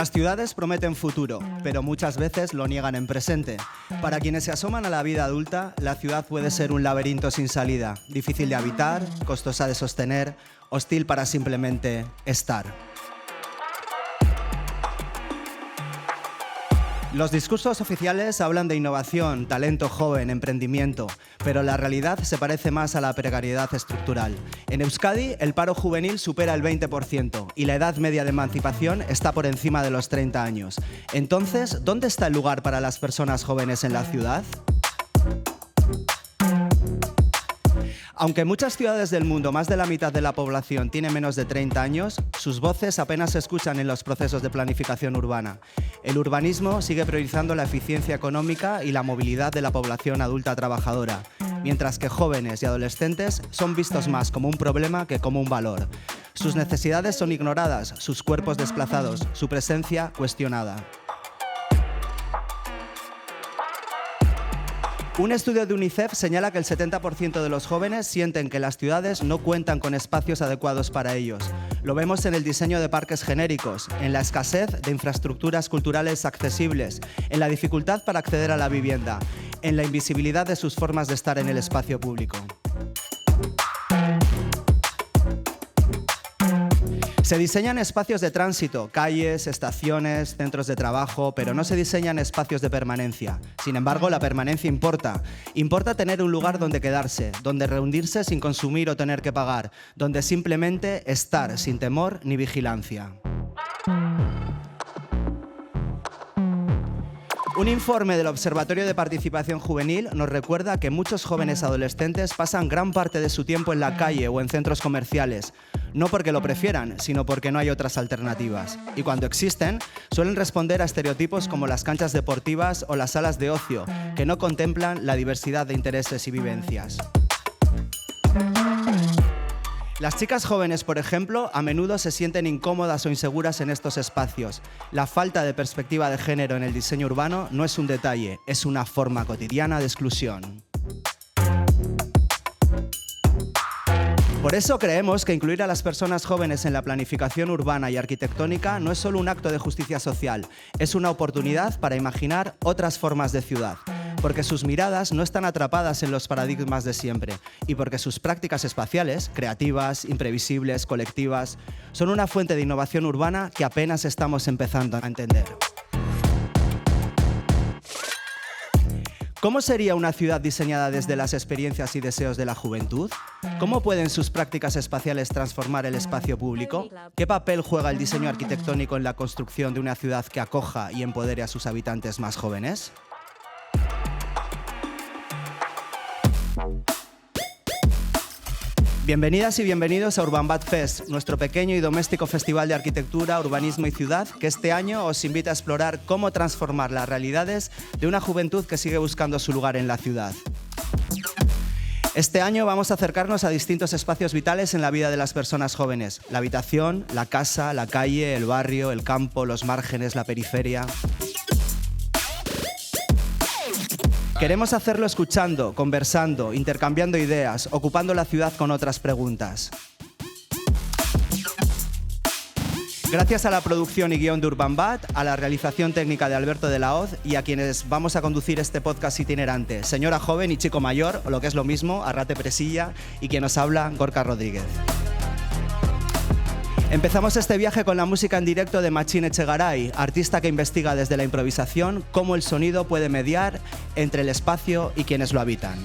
Las ciudades prometen futuro, pero muchas veces lo niegan en presente. Para quienes se asoman a la vida adulta, la ciudad puede ser un laberinto sin salida, difícil de habitar, costosa de sostener, hostil para simplemente estar. Los discursos oficiales hablan de innovación, talento joven, emprendimiento, pero la realidad se parece más a la precariedad estructural. En Euskadi, el paro juvenil supera el 20% y la edad media de emancipación está por encima de los 30 años. Entonces, ¿dónde está el lugar para las personas jóvenes en la ciudad? Aunque en muchas ciudades del mundo más de la mitad de la población tiene menos de 30 años, sus voces apenas se escuchan en los procesos de planificación urbana. El urbanismo sigue priorizando la eficiencia económica y la movilidad de la población adulta trabajadora, mientras que jóvenes y adolescentes son vistos más como un problema que como un valor. Sus necesidades son ignoradas, sus cuerpos desplazados, su presencia cuestionada. Un estudio de UNICEF señala que el 70% de los jóvenes sienten que las ciudades no cuentan con espacios adecuados para ellos. Lo vemos en el diseño de parques genéricos, en la escasez de infraestructuras culturales accesibles, en la dificultad para acceder a la vivienda, en la invisibilidad de sus formas de estar en el espacio público. Se diseñan espacios de tránsito, calles, estaciones, centros de trabajo, pero no se diseñan espacios de permanencia. Sin embargo, la permanencia importa. Importa tener un lugar donde quedarse, donde reunirse sin consumir o tener que pagar, donde simplemente estar sin temor ni vigilancia. Un informe del Observatorio de Participación Juvenil nos recuerda que muchos jóvenes adolescentes pasan gran parte de su tiempo en la calle o en centros comerciales, no porque lo prefieran, sino porque no hay otras alternativas. Y cuando existen, suelen responder a estereotipos como las canchas deportivas o las salas de ocio, que no contemplan la diversidad de intereses y vivencias. Las chicas jóvenes, por ejemplo, a menudo se sienten incómodas o inseguras en estos espacios. La falta de perspectiva de género en el diseño urbano no es un detalle, es una forma cotidiana de exclusión. Por eso creemos que incluir a las personas jóvenes en la planificación urbana y arquitectónica no es solo un acto de justicia social, es una oportunidad para imaginar otras formas de ciudad. Porque sus miradas no están atrapadas en los paradigmas de siempre y porque sus prácticas espaciales, creativas, imprevisibles, colectivas, son una fuente de innovación urbana que apenas estamos empezando a entender. ¿Cómo sería una ciudad diseñada desde las experiencias y deseos de la juventud? ¿Cómo pueden sus prácticas espaciales transformar el espacio público? ¿Qué papel juega el diseño arquitectónico en la construcción de una ciudad que acoja y empodere a sus habitantes más jóvenes? Bienvenidas y bienvenidos a Urbanbat Fest, nuestro pequeño y doméstico festival de arquitectura, urbanismo y ciudad, que este año os invita a explorar cómo transformar las realidades de una juventud que sigue buscando su lugar en la ciudad. Este año vamos a acercarnos a distintos espacios vitales en la vida de las personas jóvenes: la habitación, la casa, la calle, el barrio, el campo, los márgenes, la periferia. Queremos hacerlo escuchando, conversando, intercambiando ideas, ocupando la ciudad con otras preguntas. Gracias a la producción y guión de Urbanbat, a la realización técnica de Alberto de la Hoz y a quienes vamos a conducir este podcast itinerante, señora joven y chico mayor, o lo que es lo mismo, Arrate Presilla, y quien nos habla, Gorka Rodríguez. Empezamos este viaje con la música en directo de Machín Echegaray, artista que investiga desde la improvisación cómo el sonido puede mediar entre el espacio y quienes lo habitan.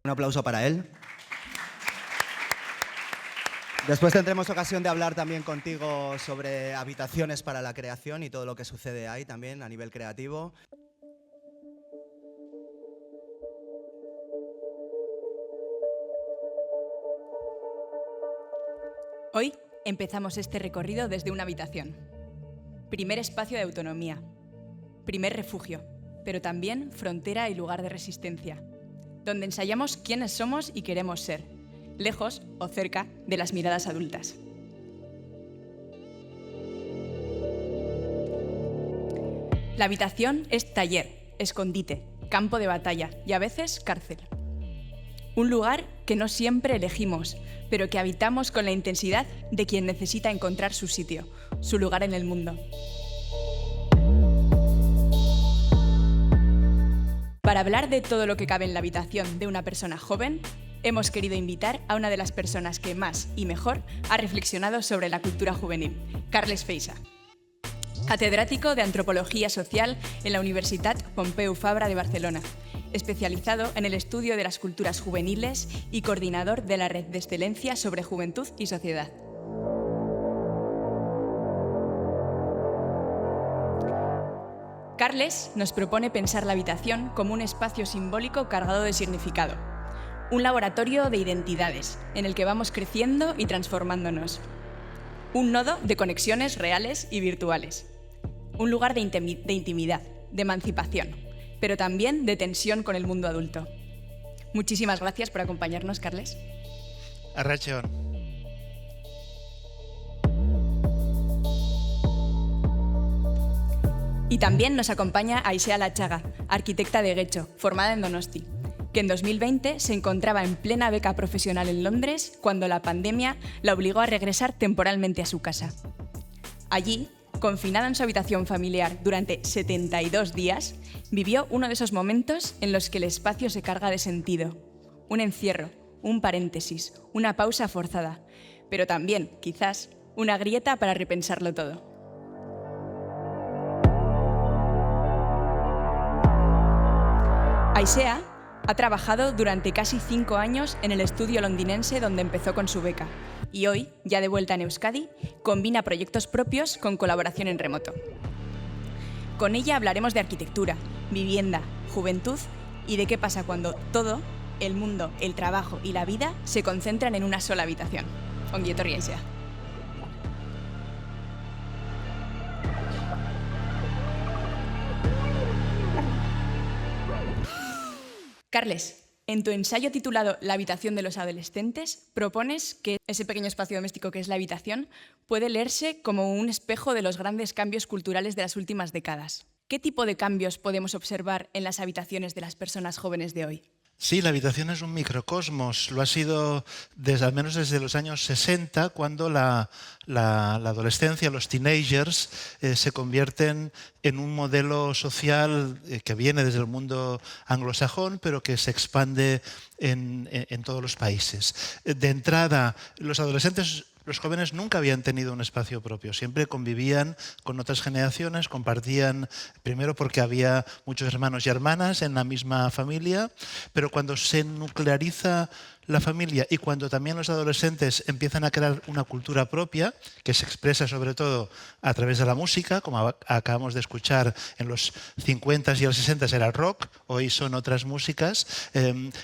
Un aplauso para él. Después tendremos ocasión de hablar también contigo sobre habitaciones para la creación y todo lo que sucede ahí también a nivel creativo. Hoy empezamos este recorrido desde una habitación. Primer espacio de autonomía, primer refugio, pero también frontera y lugar de resistencia, donde ensayamos quiénes somos y queremos ser, lejos o cerca de las miradas adultas. La habitación es taller, escondite, campo de batalla y a veces cárcel. Un lugar que no siempre elegimos, pero que habitamos con la intensidad de quien necesita encontrar su sitio, su lugar en el mundo. Para hablar de todo lo que cabe en la habitación de una persona joven, hemos querido invitar a una de las personas que más y mejor ha reflexionado sobre la cultura juvenil, Carles Feixa. Catedrático de Antropología Social en la Universitat Pompeu Fabra de Barcelona, especializado en el estudio de las culturas juveniles y coordinador de la Red de Excelencia sobre Juventud y Sociedad. Carles nos propone pensar la habitación como un espacio simbólico cargado de significado, un laboratorio de identidades en el que vamos creciendo y transformándonos, un nodo de conexiones reales y virtuales, un lugar de intimidad, de emancipación, pero también de tensión con el mundo adulto. Muchísimas gracias por acompañarnos, Carles. Arratsaldeon. Y también nos acompaña Aisea Lachaga, arquitecta de Getxo, formada en Donosti, que en 2020 se encontraba en plena beca profesional en Londres cuando la pandemia la obligó a regresar temporalmente a su casa. Allí, confinada en su habitación familiar durante 72 días, vivió uno de esos momentos en los que el espacio se carga de sentido. Un encierro, un paréntesis, una pausa forzada, pero también, quizás, una grieta para repensarlo todo. Aisea ha trabajado durante casi 5 años en el estudio londinense donde empezó con su beca y hoy, ya de vuelta en Euskadi, combina proyectos propios con colaboración en remoto. Con ella hablaremos de arquitectura, vivienda, juventud y de qué pasa cuando todo, el mundo, el trabajo y la vida se concentran en una sola habitación. Ongi etorri, Aisea. Carles, en tu ensayo titulado La habitación de los adolescentes, propones que ese pequeño espacio doméstico que es la habitación puede leerse como un espejo de los grandes cambios culturales de las últimas décadas. ¿Qué tipo de cambios podemos observar en las habitaciones de las personas jóvenes de hoy? Sí, la habitación es un microcosmos. Lo ha sido al menos desde los años 60, cuando la adolescencia, los teenagers, se convierten en un modelo social que viene desde el mundo anglosajón, pero que se expande en todos los países. De entrada, los adolescentes, los jóvenes nunca habían tenido un espacio propio, siempre convivían con otras generaciones, compartían, primero porque había muchos hermanos y hermanas en la misma familia, pero cuando se nucleariza la familia y cuando también los adolescentes empiezan a crear una cultura propia, que se expresa sobre todo a través de la música, como acabamos de escuchar en los 50s y los 60s era el rock, hoy son otras músicas,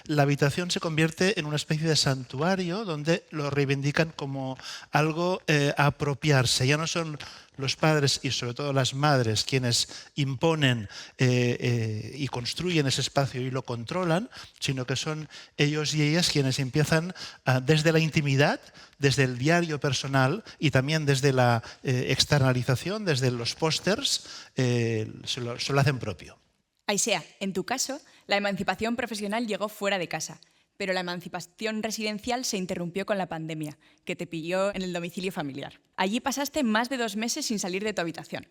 la habitación se convierte en una especie de santuario donde lo reivindican como algo a apropiarse. Ya no son los padres y sobre todo las madres quienes imponen y construyen ese espacio y lo controlan, sino que son ellos y ellas quienes empiezan desde la intimidad, desde el diario personal y también desde la externalización, desde los pósters, se lo hacen propio. Aisea, en tu caso, la emancipación profesional llegó fuera de casa, pero la emancipación residencial se interrumpió con la pandemia, que te pilló en el domicilio familiar. Allí pasaste más de 2 meses sin salir de tu habitación.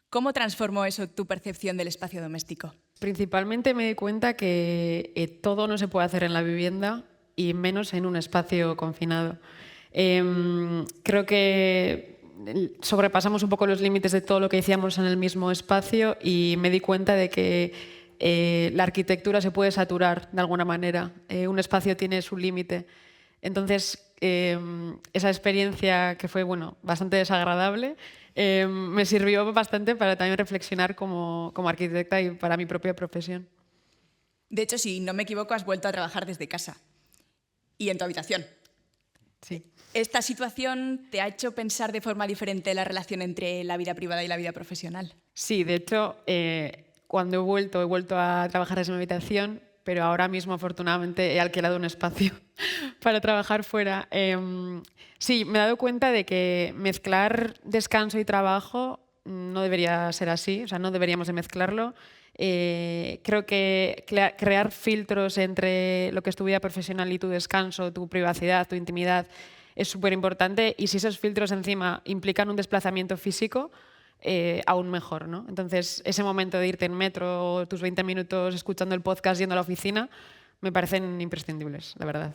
¿Cómo transformó eso tu percepción del espacio doméstico? Principalmente me di cuenta que todo no se puede hacer en la vivienda y menos en un espacio confinado. Creo que sobrepasamos un poco los límites de todo lo que hacíamos en el mismo espacio y me di cuenta de que la arquitectura se puede saturar de alguna manera, un espacio tiene su límite. Entonces, esa experiencia que fue bastante desagradable me sirvió bastante para también reflexionar como arquitecta y para mi propia profesión. De hecho, si no me equivoco, has vuelto a trabajar desde casa y en tu habitación. Sí. ¿Esta situación te ha hecho pensar de forma diferente la relación entre la vida privada y la vida profesional? Sí, de hecho, cuando he vuelto a trabajar desde mi habitación, pero ahora mismo afortunadamente he alquilado un espacio para trabajar fuera. Sí, me he dado cuenta de que mezclar descanso y trabajo no debería ser así, o sea, no deberíamos de mezclarlo. Creo que crear filtros entre lo que es tu vida profesional y tu descanso, tu privacidad, tu intimidad, es súper importante, y si esos filtros encima implican un desplazamiento físico, aún mejor, ¿no? Entonces, ese momento de irte en metro, tus 20 minutos escuchando el podcast yendo a la oficina, me parecen imprescindibles, la verdad.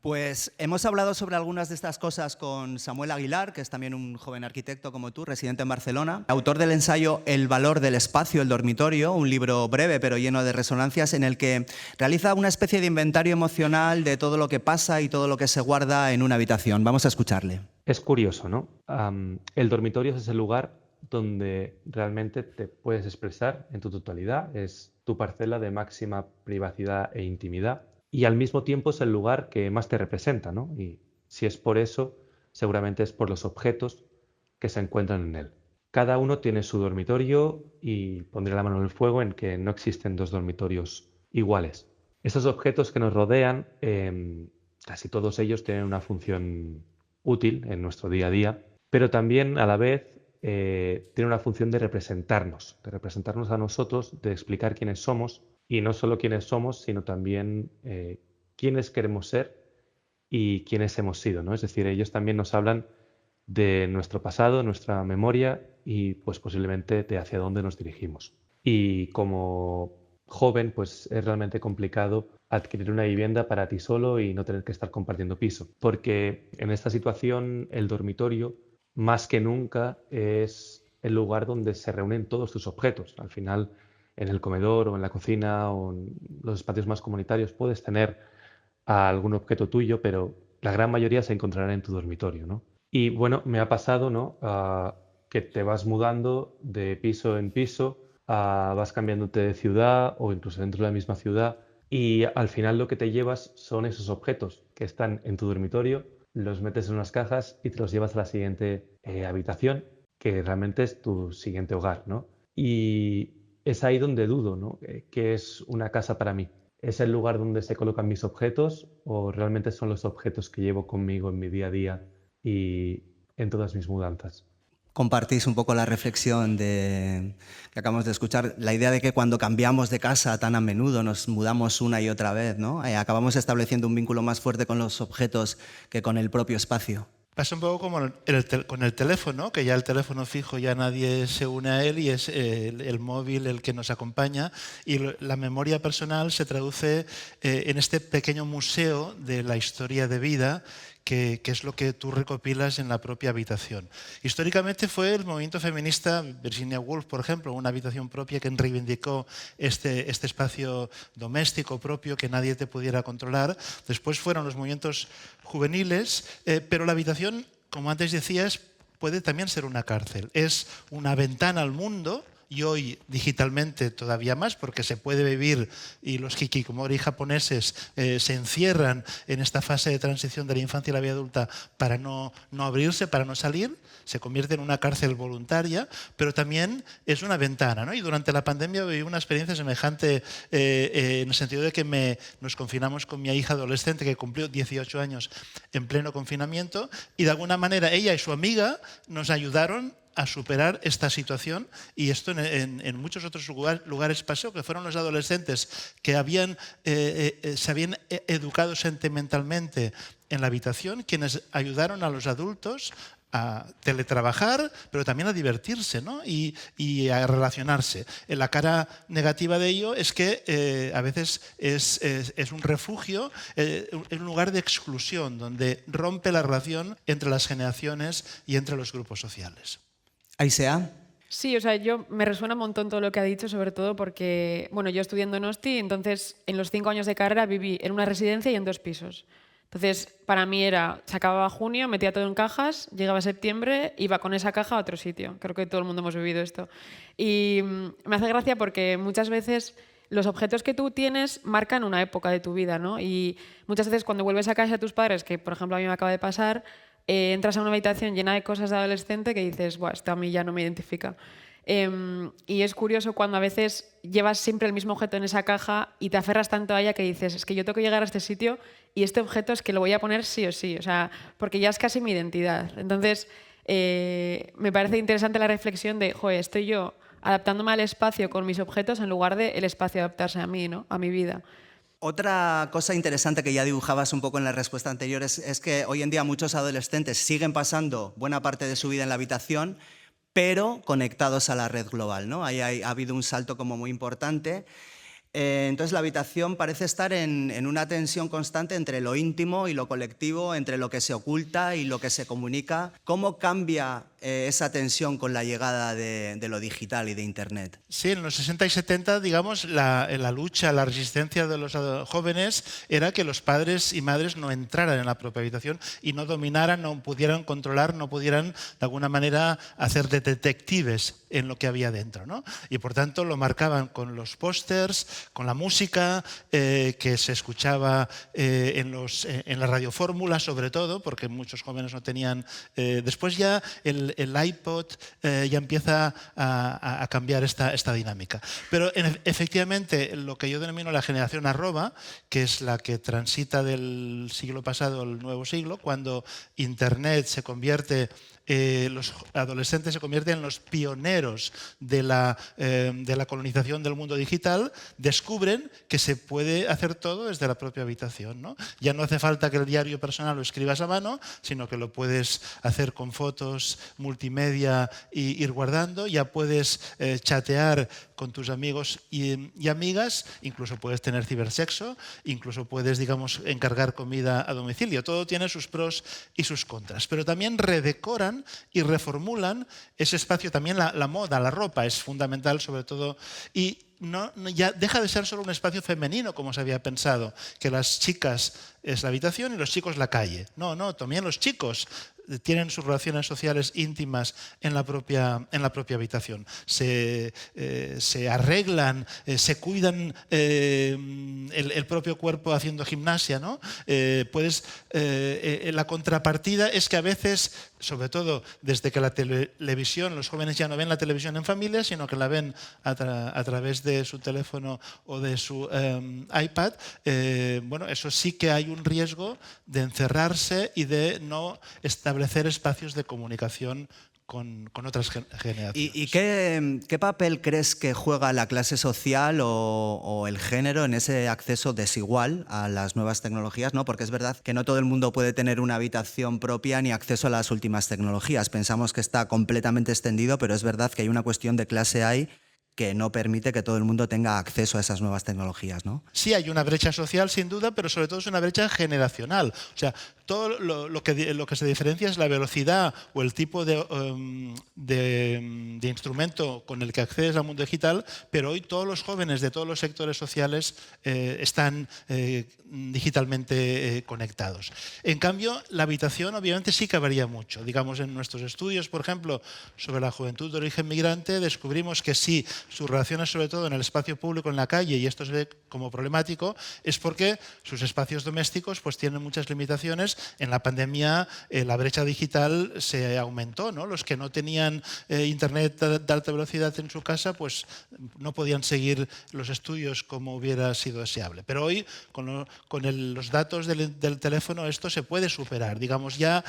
Pues hemos hablado sobre algunas de estas cosas con Samuel Aguilar, que es también un joven arquitecto como tú, residente en Barcelona, autor del ensayo El valor del espacio, el dormitorio, un libro breve pero lleno de resonancias en el que realiza una especie de inventario emocional de todo lo que pasa y todo lo que se guarda en una habitación. Vamos a escucharle. Es curioso, ¿no? El dormitorio es ese lugar donde realmente te puedes expresar en tu totalidad, es tu parcela de máxima privacidad e intimidad. Y al mismo tiempo es el lugar que más te representa, ¿no? Y si es por eso, seguramente es por los objetos que se encuentran en él. Cada uno tiene su dormitorio y pondré la mano en el fuego en que no existen dos dormitorios iguales. Esos objetos que nos rodean, casi todos ellos tienen una función útil en nuestro día a día, pero también a la vez tienen una función de representarnos a nosotros, de explicar quiénes somos. Y no solo quiénes somos, sino también quiénes queremos ser y quiénes hemos sido, ¿no? Es decir, ellos también nos hablan de nuestro pasado, nuestra memoria y pues posiblemente de hacia dónde nos dirigimos. Y como joven, pues es realmente complicado adquirir una vivienda para ti solo y no tener que estar compartiendo piso. Porque en esta situación el dormitorio, más que nunca, es el lugar donde se reúnen todos tus objetos. Al final, en el comedor o en la cocina o en los espacios más comunitarios puedes tener algún objeto tuyo, pero la gran mayoría se encontrará en tu dormitorio, ¿no? Y bueno, me ha pasado, ¿no? Que te vas mudando de piso en piso, vas cambiándote de ciudad o incluso dentro de la misma ciudad, y al final lo que te llevas son esos objetos que están en tu dormitorio, los metes en unas cajas y te los llevas a la siguiente habitación, que realmente es tu siguiente hogar, ¿no? Y es ahí donde dudo, ¿no? ¿Qué es una casa para mí? ¿Es el lugar donde se colocan mis objetos o realmente son los objetos que llevo conmigo en mi día a día y en todas mis mudanzas? Compartís un poco la reflexión que acabamos de escuchar, la idea de que cuando cambiamos de casa tan a menudo nos mudamos una y otra vez, ¿no? Acabamos estableciendo un vínculo más fuerte con los objetos que con el propio espacio. Pasa un poco como con el teléfono, que ya el teléfono fijo ya nadie se une a él y es el móvil el que nos acompaña, y la memoria personal se traduce en este pequeño museo de la historia de vida que es lo que tú recopilas en la propia habitación. Históricamente fue el movimiento feminista, Virginia Woolf, por ejemplo, una habitación propia que reivindicó este espacio doméstico propio que nadie te pudiera controlar. Después fueron los movimientos juveniles, pero la habitación, como antes decías, puede también ser una cárcel. Es una ventana al mundo, y hoy digitalmente todavía más, porque se puede vivir y los hikikomori japoneses se encierran en esta fase de transición de la infancia y la vida adulta para no abrirse, para no salir, se convierte en una cárcel voluntaria, pero también es una ventana, ¿no? Y durante la pandemia viví una experiencia semejante en el sentido de que nos confinamos con mi hija adolescente que cumplió 18 años en pleno confinamiento, y de alguna manera ella y su amiga nos ayudaron a superar esta situación, y esto en muchos otros lugares pasó, que fueron los adolescentes que se habían educado sentimentalmente en la habitación quienes ayudaron a los adultos a teletrabajar, pero también a divertirse, ¿no? y a relacionarse. La cara negativa de ello es que a veces es un refugio, un lugar de exclusión, donde rompe la relación entre las generaciones y entre los grupos sociales. Aisea, Sí, o sea, me resuena un montón todo lo que ha dicho, sobre todo porque, bueno, yo estudié en Donosti, entonces en los 5 años de carrera viví en una residencia y en 2 pisos. Entonces, para mí se acababa junio, metía todo en cajas, llegaba septiembre, iba con esa caja a otro sitio. Creo que todo el mundo hemos vivido esto. Y me hace gracia porque muchas veces los objetos que tú tienes marcan una época de tu vida, ¿no? Y muchas veces cuando vuelves a casa de tus padres, que por ejemplo a mí me acaba de pasar, entras a una habitación llena de cosas de adolescente que dices, buah, esto a mí ya no me identifica. Y es curioso cuando a veces llevas siempre el mismo objeto en esa caja y te aferras tanto a ella que dices, es que yo tengo que llegar a este sitio y este objeto es que lo voy a poner sí o sí, o sea, porque ya es casi mi identidad. Entonces, me parece interesante la reflexión de, joder, estoy yo adaptándome al espacio con mis objetos en lugar de el espacio adaptarse a mí, ¿no? A mi vida. Otra cosa interesante que ya dibujabas un poco en la respuesta anterior es que hoy en día muchos adolescentes siguen pasando buena parte de su vida en la habitación, pero conectados a la red global, ¿no? Ahí ha habido un salto como muy importante. Entonces la habitación parece estar en una tensión constante entre lo íntimo y lo colectivo, entre lo que se oculta y lo que se comunica. ¿Cómo cambia esa tensión con la llegada de lo digital y de Internet? Sí, en los 60 y 70, digamos, la lucha, la resistencia de los jóvenes era que los padres y madres no entraran en la propia habitación y no dominaran, no pudieran controlar, no pudieran de alguna manera hacer de detectives en lo que había dentro, ¿no? Y por tanto lo marcaban con los pósters, con la música que se escuchaba en la radiofórmula, sobre todo, porque muchos jóvenes no tenían... después ya el iPod ya empieza a cambiar esta dinámica. Pero efectivamente lo que yo denomino la generación arroba, que es la que transita del siglo pasado al nuevo siglo, cuando Internet se convierte... los adolescentes se convierten en los pioneros de la colonización del mundo digital, descubren que se puede hacer todo desde la propia habitación, ¿no? Ya no hace falta que el diario personal lo escribas a mano, sino que lo puedes hacer con fotos multimedia e ir guardando, ya puedes chatear con tus amigos y amigas, incluso puedes tener cibersexo, incluso puedes, digamos, encargar comida a domicilio. Todo tiene sus pros y sus contras, pero también redecoran y reformulan ese espacio. También la moda, la ropa es fundamental, sobre todo, y ya deja de ser solo un espacio femenino, como se había pensado, que las chicas es la habitación y los chicos la calle. No, también los chicos tienen sus relaciones sociales íntimas en la propia habitación. Se arreglan, se cuidan el propio cuerpo haciendo gimnasia, ¿no? La contrapartida es que a veces, sobre todo desde que la televisión, los jóvenes ya no ven la televisión en familia, sino que la ven a través de su teléfono o de su iPad, bueno, eso sí que hay un riesgo de encerrarse y de no establecer espacios de comunicación con otras generaciones. ¿Y qué papel crees que juega la clase social o el género en ese acceso desigual a las nuevas tecnologías, ¿no? Porque es verdad que no todo el mundo puede tener una habitación propia ni acceso a las últimas tecnologías. Pensamos que está completamente extendido, pero es verdad que hay una cuestión de clase ahí que no permite que todo el mundo tenga acceso a esas nuevas tecnologías, ¿no? Sí, hay una brecha social, sin duda, pero sobre todo es una brecha generacional. O sea, todo lo que se diferencia es la velocidad o el tipo de instrumento con el que accedes al mundo digital, pero hoy todos los jóvenes de todos los sectores sociales están digitalmente conectados. En cambio, la habitación obviamente sí que varía mucho. Digamos, en nuestros estudios, por ejemplo, sobre la juventud de origen migrante, descubrimos que sí, sus relaciones, sobre todo en el espacio público, en la calle, y esto se ve como problemático, es porque sus espacios domésticos pues tienen muchas limitaciones. En la pandemia la brecha digital se aumentó, ¿no? Los que no tenían internet de alta velocidad en su casa pues no podían seguir los estudios como hubiera sido deseable. Pero hoy con los datos del teléfono esto se puede superar. Digamos ya,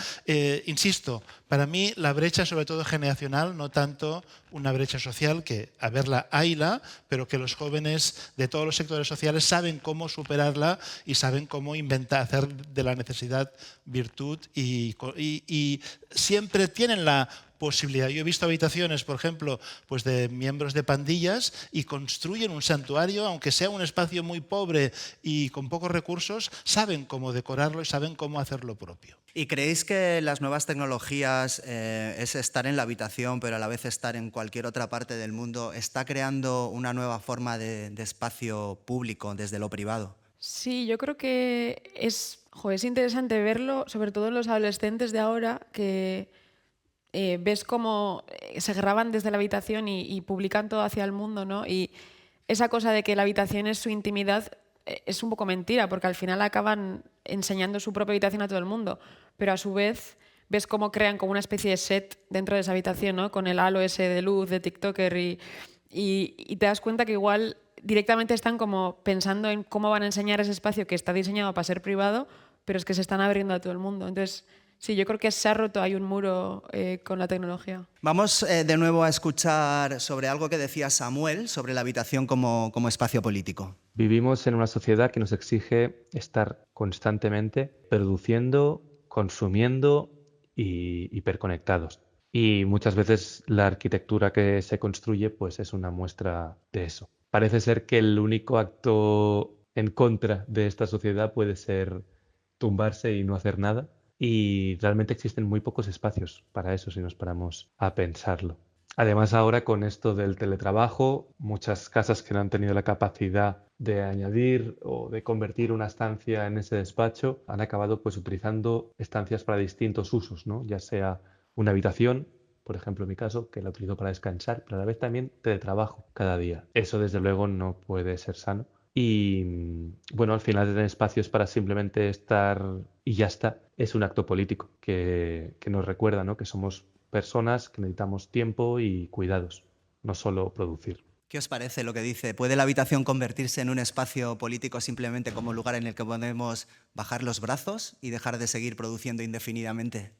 insisto, para mí la brecha sobre todo generacional, no tanto una brecha social, que a verla hayla, pero que los jóvenes de todos los sectores sociales saben cómo superarla y saben cómo inventar, hacer de la necesidad virtud y siempre tienen la posibilidad. Yo he visto habitaciones, por ejemplo, pues de miembros de pandillas y construyen un santuario, aunque sea un espacio muy pobre y con pocos recursos, saben cómo decorarlo y saben cómo hacerlo propio. ¿Y creéis que las nuevas tecnologías, es estar en la habitación, pero a la vez estar en cualquier otra parte del mundo, está creando una nueva forma de espacio público desde lo privado? Sí, yo creo que es interesante verlo, sobre todo en los adolescentes de ahora, que ves cómo se graban desde la habitación y publican todo hacia el mundo, ¿no? Y esa cosa de que la habitación es su intimidad es un poco mentira, porque al final acaban enseñando su propia habitación a todo el mundo, pero a su vez ves cómo crean como una especie de set dentro de esa habitación, ¿no? Con el halo ese de luz de TikToker y te das cuenta que igual directamente están como pensando en cómo van a enseñar ese espacio que está diseñado para ser privado, pero es que se están abriendo a todo el mundo. Entonces, sí, yo creo que se ha roto, hay un muro con la tecnología. Vamos de nuevo a escuchar sobre algo que decía Samuel sobre la habitación como espacio político. Vivimos en una sociedad que nos exige estar constantemente produciendo, consumiendo y hiperconectados. Y muchas veces la arquitectura que se construye pues es una muestra de eso. Parece ser que el único acto en contra de esta sociedad puede ser tumbarse y no hacer nada. Y realmente existen muy pocos espacios para eso si nos paramos a pensarlo. Además, ahora con esto del teletrabajo, muchas casas que no han tenido la capacidad de añadir o de convertir una estancia en ese despacho han acabado pues utilizando estancias para distintos usos, ¿no? Ya sea una habitación, por ejemplo en mi caso, que la utilizo para descansar, pero a la vez también teletrabajo cada día. Eso desde luego no puede ser sano. Y bueno, al final tener espacios para simplemente estar y ya está, es un acto político que nos recuerda, ¿no? Que somos personas que necesitamos tiempo y cuidados, no solo producir. ¿Qué os parece lo que dice? ¿Puede la habitación convertirse en un espacio político simplemente como un lugar en el que podemos bajar los brazos y dejar de seguir produciendo indefinidamente?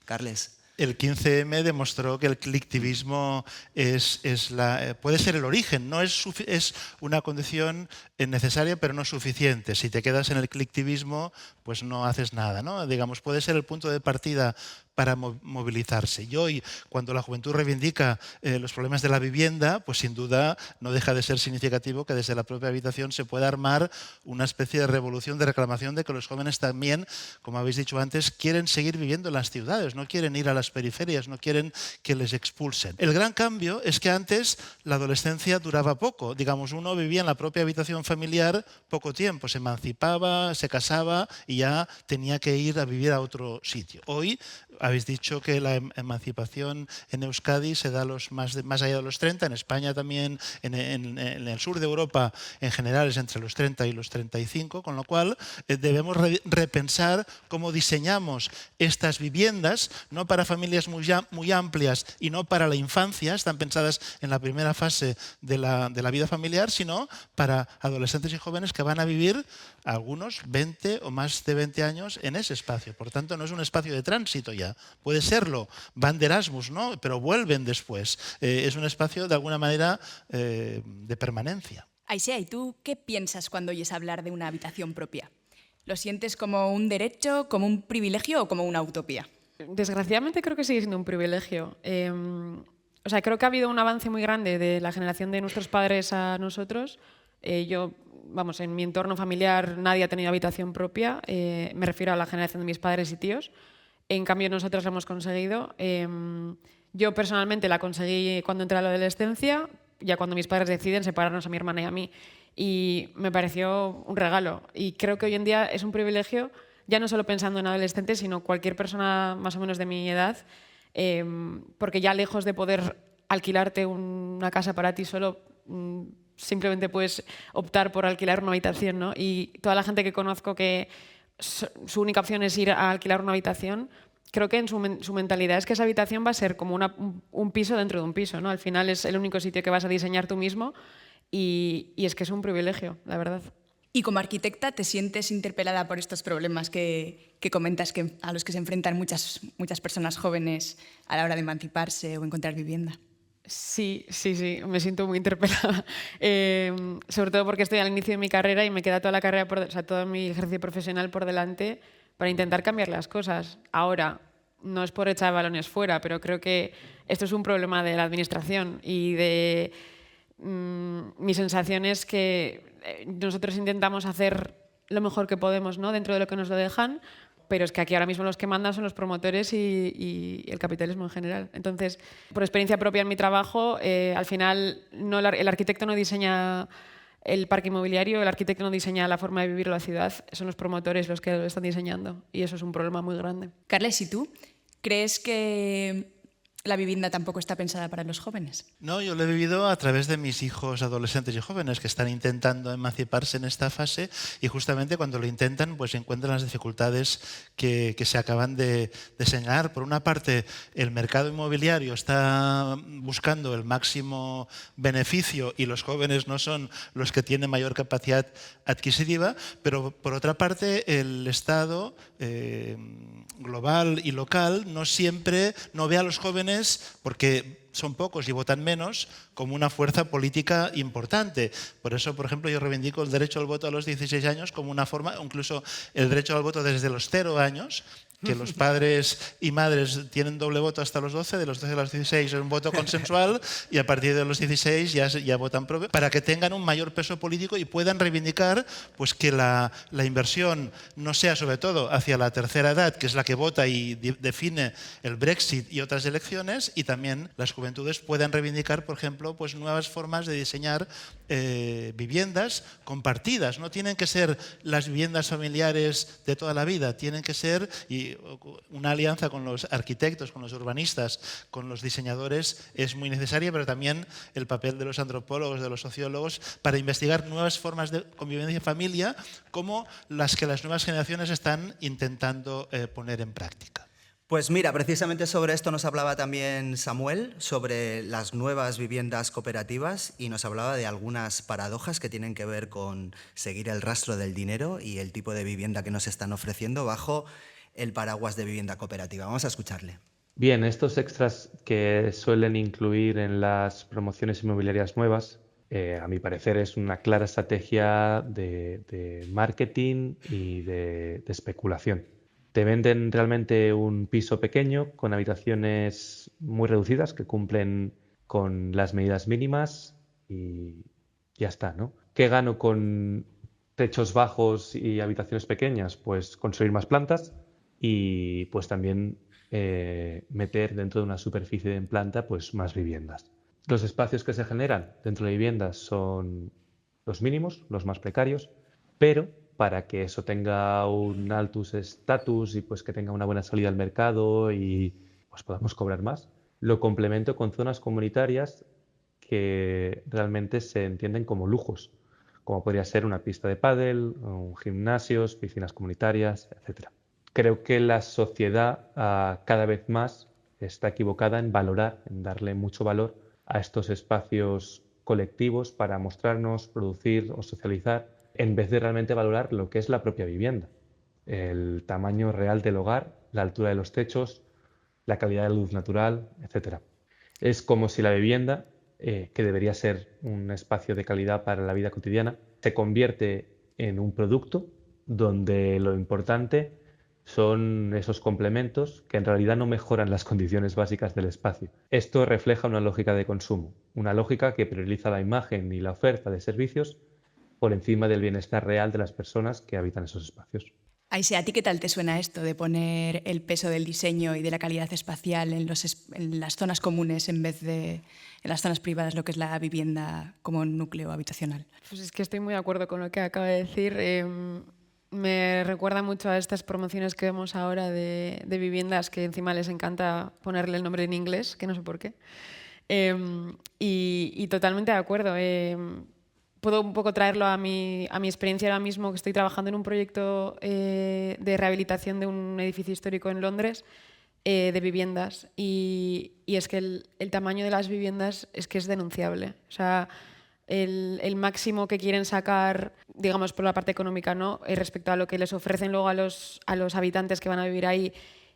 Carles. El 15M demostró que el clicktivismo puede ser el origen, no es una condición necesaria pero no suficiente. Si te quedas en el clicktivismo, pues no haces nada, ¿no? Digamos, puede ser el punto de partida para movilizarse. Y hoy, cuando la juventud reivindica los problemas de la vivienda, pues sin duda no deja de ser significativo que desde la propia habitación se pueda armar una especie de revolución de reclamación de que los jóvenes también, como habéis dicho antes, quieren seguir viviendo en las ciudades, no quieren ir a las periferias, no quieren que les expulsen. El gran cambio es que antes la adolescencia duraba poco. Digamos, uno vivía en la propia habitación familiar poco tiempo, se emancipaba, se casaba y ya tenía que ir a vivir a otro sitio. Hoy habéis dicho que la emancipación en Euskadi se da más allá de los 30, en España también, en el sur de Europa en general es entre los 30 y los 35, con lo cual debemos repensar cómo diseñamos estas viviendas, no para familias muy amplias y no para la infancia, están pensadas en la primera fase de la vida familiar, sino para adolescentes y jóvenes que van a vivir algunos 20 o más de 20 años en ese espacio. Por tanto, no es un espacio de tránsito ya. Puede serlo, van de Erasmus, ¿no? Pero vuelven después. Es un espacio, de alguna manera, de permanencia. Aisea, ¿y tú qué piensas cuando oyes hablar de una habitación propia? ¿Lo sientes como un derecho, como un privilegio o como una utopía? Desgraciadamente creo que sigue siendo un privilegio. O sea, creo que ha habido un avance muy grande de la generación de nuestros padres a nosotros. En mi entorno familiar nadie ha tenido habitación propia. Me refiero a la generación de mis padres y tíos. En cambio, nosotros la hemos conseguido. Yo personalmente la conseguí cuando entré a la adolescencia, ya cuando mis padres deciden separarnos a mi hermana y a mí. Y me pareció un regalo. Y creo que hoy en día es un privilegio, ya no solo pensando en adolescentes, sino cualquier persona más o menos de mi edad, porque ya lejos de poder alquilarte una casa para ti solo, simplemente puedes optar por alquilar una habitación, ¿no? Y toda la gente que conozco que su única opción es ir a alquilar una habitación, creo que en su mentalidad es que esa habitación va a ser como un piso dentro de un piso, ¿no? Al final es el único sitio que vas a diseñar tú mismo y es que es un privilegio, la verdad. Y como arquitecta, ¿te sientes interpelada por estos problemas que comentas a los que se enfrentan muchas personas jóvenes a la hora de emanciparse o encontrar vivienda? Sí, me siento muy interpelada, sobre todo porque estoy al inicio de mi carrera y me queda toda la carrera, todo mi ejercicio profesional por delante para intentar cambiar las cosas. Ahora, no es por echar balones fuera, pero creo que esto es un problema de la administración y de mi sensación es que nosotros intentamos hacer lo mejor que podemos, ¿no?, dentro de lo que nos lo dejan, pero es que aquí ahora mismo los que mandan son los promotores y el capitalismo en general. Entonces, por experiencia propia en mi trabajo, al final el arquitecto no diseña el parque inmobiliario, el arquitecto no diseña la forma de vivir la ciudad, son los promotores los que lo están diseñando y eso es un problema muy grande. Carles, ¿y tú? ¿Crees que la vivienda tampoco está pensada para los jóvenes? No, yo lo he vivido a través de mis hijos adolescentes y jóvenes que están intentando emanciparse en esta fase y justamente cuando lo intentan pues encuentran las dificultades que se acaban de señalar. Por una parte, el mercado inmobiliario está buscando el máximo beneficio y los jóvenes no son los que tienen mayor capacidad adquisitiva, pero por otra parte, el Estado global y local no siempre ve a los jóvenes porque son pocos y votan menos, como una fuerza política importante. Por eso, por ejemplo, yo reivindico el derecho al voto a los 16 años como una forma, incluso el derecho al voto desde los 0 años, que los padres y madres tienen doble voto hasta los 12, de los 12 a los 16 es un voto consensual y a partir de los 16 ya votan propio, para que tengan un mayor peso político y puedan reivindicar pues, que la inversión no sea sobre todo hacia la tercera edad, que es la que vota y define el Brexit y otras elecciones, y también las juventudes puedan reivindicar, por ejemplo, pues, nuevas formas de diseñar viviendas compartidas. No tienen que ser las viviendas familiares de toda la vida, tienen que ser una alianza con los arquitectos, con los urbanistas, con los diseñadores es muy necesaria, pero también el papel de los antropólogos, de los sociólogos, para investigar nuevas formas de convivencia en familia como las que las nuevas generaciones están intentando poner en práctica. Pues mira, precisamente sobre esto nos hablaba también Samuel, sobre las nuevas viviendas cooperativas, y nos hablaba de algunas paradojas que tienen que ver con seguir el rastro del dinero y el tipo de vivienda que nos están ofreciendo bajo el paraguas de vivienda cooperativa. Vamos a escucharle. Bien, estos extras que suelen incluir en las promociones inmobiliarias nuevas, a mi parecer es una clara estrategia de marketing y de especulación. Te venden realmente un piso pequeño con habitaciones muy reducidas que cumplen con las medidas mínimas y ya está, ¿no? ¿Qué gano con techos bajos y habitaciones pequeñas? Pues construir más plantas y pues también meter dentro de una superficie en planta pues más viviendas. Los espacios que se generan dentro de viviendas son los mínimos, los más precarios, pero para que eso tenga un altus status y pues que tenga una buena salida al mercado y pues podamos cobrar más, lo complemento con zonas comunitarias que realmente se entienden como lujos, como podría ser una pista de pádel, gimnasios, piscinas comunitarias, etc. Creo que la sociedad cada vez más está equivocada en valorar, en darle mucho valor a estos espacios colectivos para mostrarnos, producir o socializar, en vez de realmente valorar lo que es la propia vivienda, el tamaño real del hogar, la altura de los techos, la calidad de luz natural, etc. Es como si la vivienda, que debería ser un espacio de calidad para la vida cotidiana, se convierte en un producto donde lo importante son esos complementos que en realidad no mejoran las condiciones básicas del espacio. Esto refleja una lógica de consumo, una lógica que prioriza la imagen y la oferta de servicios por encima del bienestar real de las personas que habitan esos espacios. Aisea, ¿a ti qué tal te suena esto de poner el peso del diseño y de la calidad espacial en las zonas comunes en vez de en las zonas privadas, lo que es la vivienda como núcleo habitacional? Pues es que estoy muy de acuerdo con lo que acaba de decir. Me recuerda mucho a estas promociones que vemos ahora de viviendas que encima les encanta ponerle el nombre en inglés, que no sé por qué. Y totalmente de acuerdo. Puedo un poco traerlo a mi experiencia ahora mismo, que estoy trabajando en un proyecto de rehabilitación de un edificio histórico en Londres de viviendas. Y es que el tamaño de las viviendas es que es denunciable. O sea, el máximo que quieren sacar, digamos, por la parte económica, ¿no? Respecto a lo que les ofrecen luego a los habitantes que van a vivir ahí,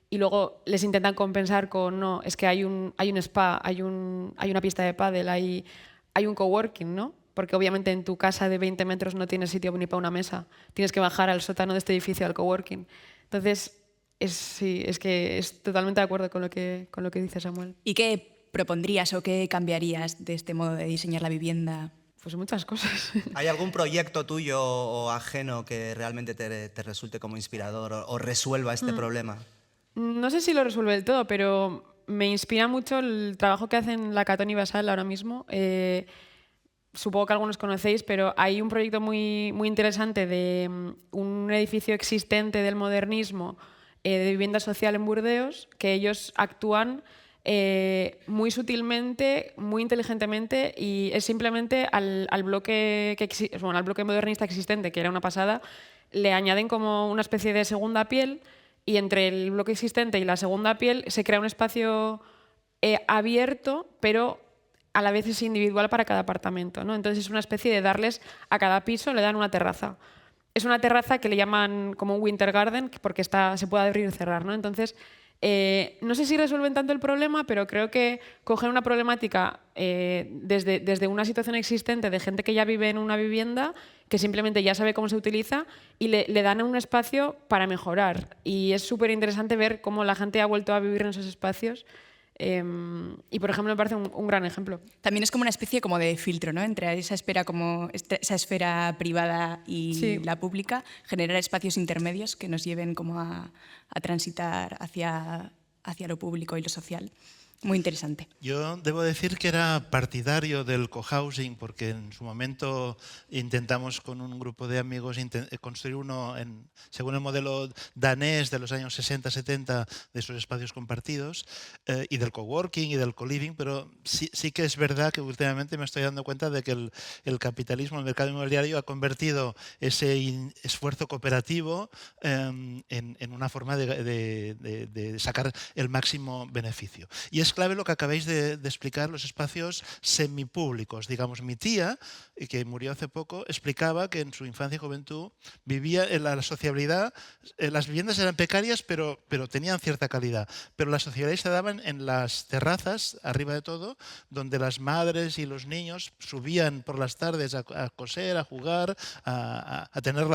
y luego les intentan compensar con, no, es que hay un spa, hay una pista de pádel, hay un coworking, ¿no? Porque obviamente en tu casa de 20 metros no tienes sitio ni para una mesa. Tienes que bajar al sótano de este edificio al coworking. Entonces, sí, es que es totalmente de acuerdo con lo que dice Samuel. ¿Y qué propondrías o qué cambiarías de este modo de diseñar la vivienda? Pues muchas cosas. ¿Hay algún proyecto tuyo o ajeno que realmente te resulte como inspirador o resuelva este problema? No sé si lo resuelve del todo, pero me inspira mucho el trabajo que hacen la Catón y Basal ahora mismo. Supongo que algunos conocéis, pero hay un proyecto muy, muy interesante de un edificio existente del modernismo de vivienda social en Burdeos, que ellos actúan muy sutilmente, muy inteligentemente, y es simplemente al bloque al bloque modernista existente, que era una pasada, le añaden como una especie de segunda piel, y entre el bloque existente y la segunda piel se crea un espacio abierto, pero a la vez es individual para cada apartamento, ¿no? Entonces es una especie de darles a cada piso, le dan una terraza. Es una terraza que le llaman como un winter garden porque se puede abrir y cerrar, ¿no? Entonces, no sé si resuelven tanto el problema, pero creo que cogen una problemática desde una situación existente de gente que ya vive en una vivienda, que simplemente ya sabe cómo se utiliza, y le dan un espacio para mejorar. Y es súper interesante ver cómo la gente ha vuelto a vivir en esos espacios. Y, por ejemplo, me parece un gran ejemplo. También es como una especie como de filtro, ¿no? Entre esa esfera privada y la pública, generar espacios intermedios que nos lleven como a transitar hacia lo público y lo social. Muy interesante. Yo debo decir que era partidario del cohousing porque en su momento intentamos con un grupo de amigos construir uno según el modelo danés de los años 60-70 de esos espacios compartidos y del coworking y del co-living, pero sí que es verdad que últimamente me estoy dando cuenta de que el capitalismo, el mercado inmobiliario ha convertido ese esfuerzo cooperativo en una forma de sacar el máximo beneficio. Y es clave lo que acabáis de explicar, los espacios semipúblicos. Digamos, mi tía, que murió hace poco, explicaba que en su infancia y juventud vivía en la sociabilidad. Las viviendas eran precarias, pero tenían cierta calidad. Pero la sociabilidad se daban en las terrazas, arriba de todo, donde las madres y los niños subían por las tardes a coser, a jugar, a tener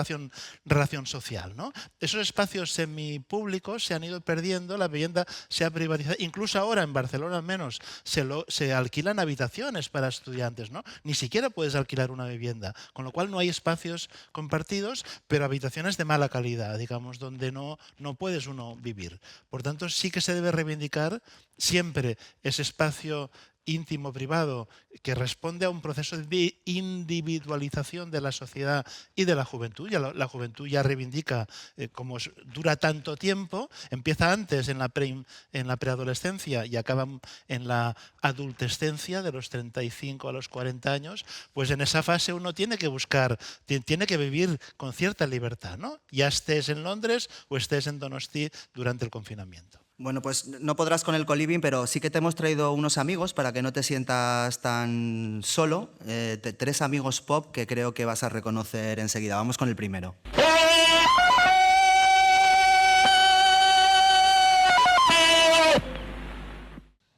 relación social, ¿no? Esos espacios semipúblicos se han ido perdiendo, la vivienda se ha privatizado. Incluso ahora en Barcelona al menos se alquilan habitaciones para estudiantes, ¿no? Ni siquiera puedes alquilar una vivienda, con lo cual no hay espacios compartidos, pero habitaciones de mala calidad, digamos, donde no puedes uno vivir. Por tanto, sí que se debe reivindicar siempre ese espacio íntimo, privado, que responde a un proceso de individualización de la sociedad y de la juventud. La juventud ya reivindica, como dura tanto tiempo, empieza antes en la preadolescencia y acaba en la adultescencia de los 35 a los 40 años, pues en esa fase uno tiene que buscar, tiene que vivir con cierta libertad, ¿no? Ya estés en Londres o estés en Donosti durante el confinamiento. Bueno, pues no podrás con el co-living, pero sí que te hemos traído unos amigos para que no te sientas tan solo. 3 amigos pop que creo que vas a reconocer enseguida. Vamos con el primero.